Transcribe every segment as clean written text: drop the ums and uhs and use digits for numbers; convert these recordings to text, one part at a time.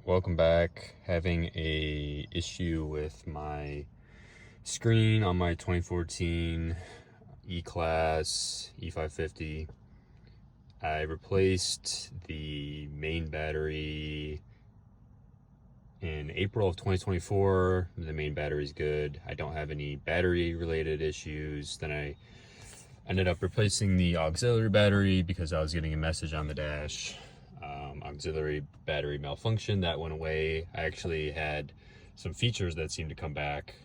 Welcome back. Having a issue with my screen on my 2014 E-Class E550. I replaced the main battery in April of 2024. The main battery is good. I don't have any battery related issues. Then I ended up replacing the auxiliary battery because I was getting a message on the dash. Auxiliary battery malfunction. That went away. I actually had some features that seemed to come back,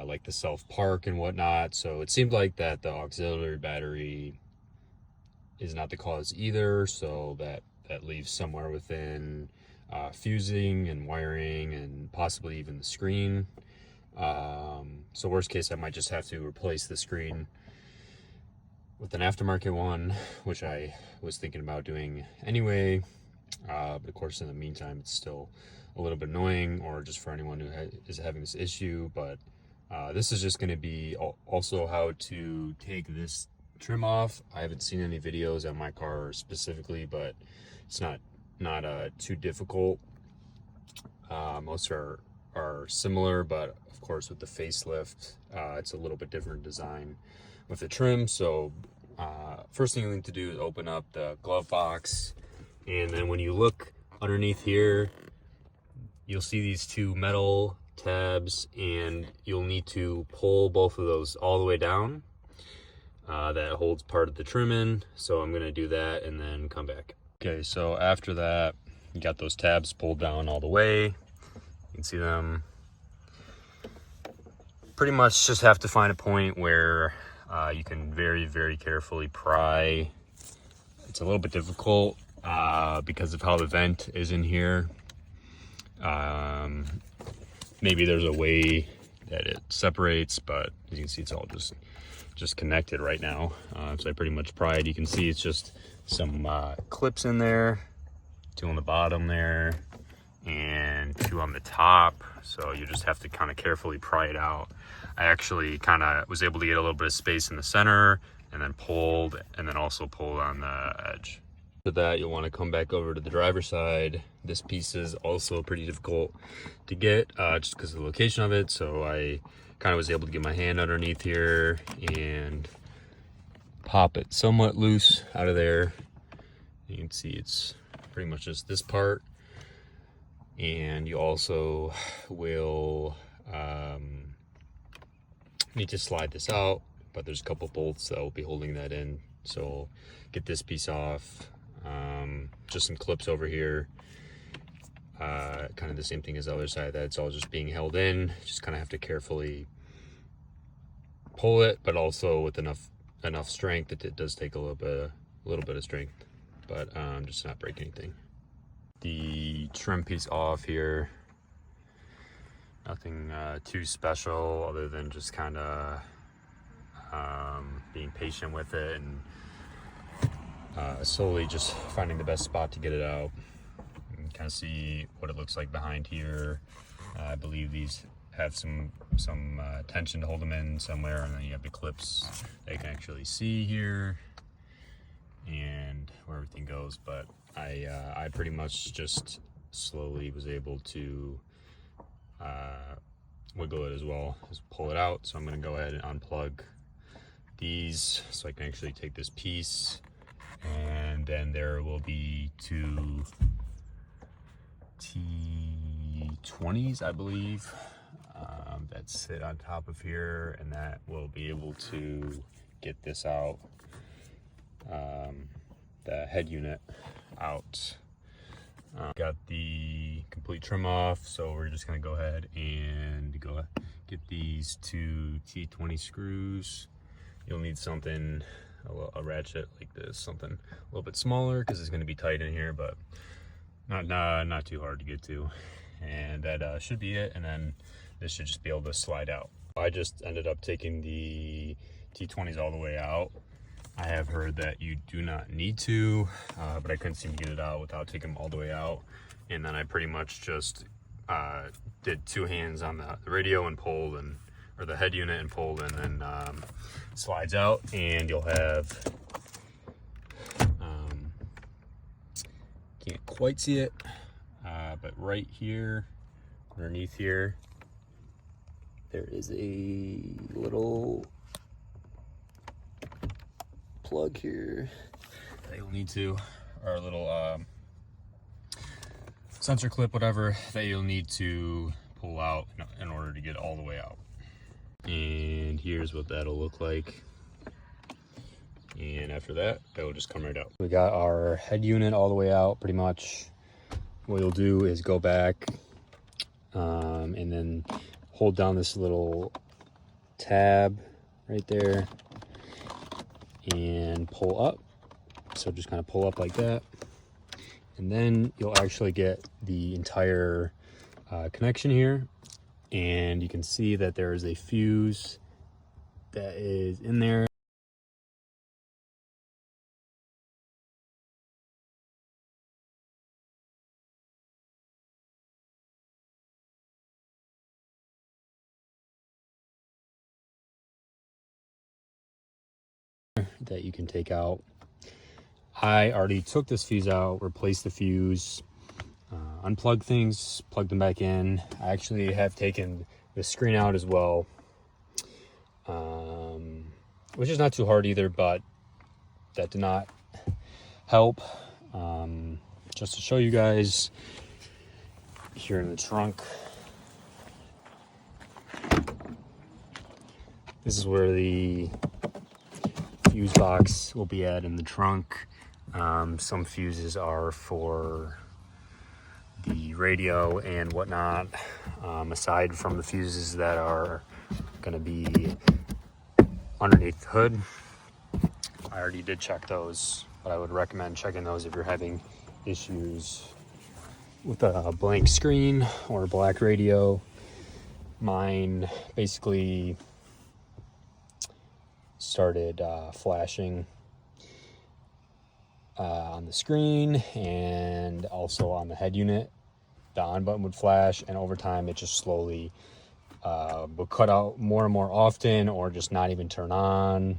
like the self-park and whatnot. So it seemed like that the auxiliary battery is not the cause either. So that leaves somewhere within fusing and wiring and possibly even the screen. So worst case, I might just have to replace the screen with an aftermarket one, which I was thinking about doing anyway. But of course, in the meantime, it's still a little bit annoying, or just for anyone who is having this issue. But this is just going to be also how to take this trim off. I haven't seen any videos on my car specifically, but it's not too difficult. Most are similar, but of course with the facelift, it's a little bit different design with the trim. So first thing you need to do is open up the glove box, and then when you look underneath here, you'll see these two metal tabs, and you'll need to pull both of those all the way down. That holds part of the trim in, so I'm going to do that and then come back. Okay, so after that, you got those tabs pulled down all the way. You can see them. Pretty much just have to find a point where you can very, very carefully pry. It's a little bit difficult because of how the vent is in here. Maybe there's a way that it separates, but as you can see, it's all just connected right now. So I pretty much pried. You can see it's just some clips in there, two on the bottom there, and two on the top. So you just have to kind of carefully pry it out. I actually kind of was able to get a little bit of space in the center, and then pulled, and then also pulled on the edge. After that, you'll want to come back over to the driver's side. This piece is also pretty difficult to get just because of the location of it. So I kind of was able to get my hand underneath here and pop it somewhat loose out of there. You can see it's pretty much just this part. And you also will need to slide this out, but there's a couple bolts that will be holding that in. So get this piece off. Just some clips over here. Kind of the same thing as the other side, that it's all just being held in. Just kind of have to carefully pull it, but also with enough strength that it does take a little bit of strength, but just not break anything. The trim piece off here. Nothing too special other than just kind of being patient with it and slowly just finding the best spot to get it out. You can kind of see what it looks like behind here. I believe these have some tension to hold them in somewhere, and then you have the clips that you can actually see here and where everything goes. But I pretty much just slowly was able to wiggle it as well, just pull it out. So I'm going to go ahead and unplug these so I can actually take this piece, and then there will be two T20s, I believe, that sit on top of here, and that will be able to get this out, the head unit out. Got the complete trim off, so we're just going to go ahead and get these two T20 screws. You'll need something, a ratchet like this, something a little bit smaller because it's going to be tight in here, but not too hard to get to. And that should be it, and then this should just be able to slide out. I just ended up taking the T20s all the way out. I have heard that you do not need to, but I couldn't seem to get it out without taking them all the way out. And then I pretty much just did two hands on the radio and pulled, or the head unit and pulled, and then slides out, and you'll have, can't quite see it, But right here, underneath here, there is a little plug here that you'll need to, or a little sensor clip, whatever, that you'll need to pull out in order to get all the way out. And here's what that'll look like. And after that, it'll just come right out. We got our head unit all the way out pretty much. What you'll do is go back and then hold down this little tab right there and pull up. So just kind of pull up like that. And then you'll actually get the entire connection here. And you can see that there is a fuse that is in there. That you can take out. I already took this fuse out, replaced the fuse, unplugged things, plugged them back in. I actually have taken the screen out as well, which is not too hard either, but that did not help. Just to show you guys, here in the trunk, this is where the fuse box will be at in the trunk. Some fuses are for the radio and whatnot, aside from the fuses that are going to be underneath the hood. I already did check those, but I would recommend checking those if you're having issues with a blank screen or a black radio. Mine basically started flashing on the screen and also on the head unit. The on button would flash, and over time it just slowly would cut out more and more often, or just not even turn on.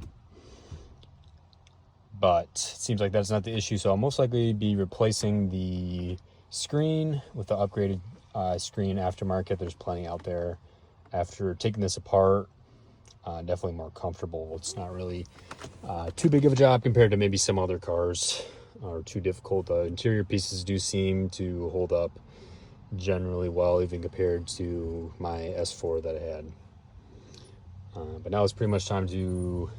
But it seems like that's not the issue, so I'll most likely be replacing the screen with the upgraded screen aftermarket. There's plenty out there. After taking this apart, definitely more comfortable. It's not really too big of a job compared to maybe some other cars, or too difficult. The interior pieces do seem to hold up generally well, even compared to my S4 that I had. But now it's pretty much time to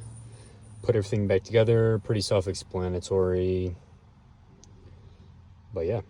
put everything back together. Pretty self-explanatory, but yeah.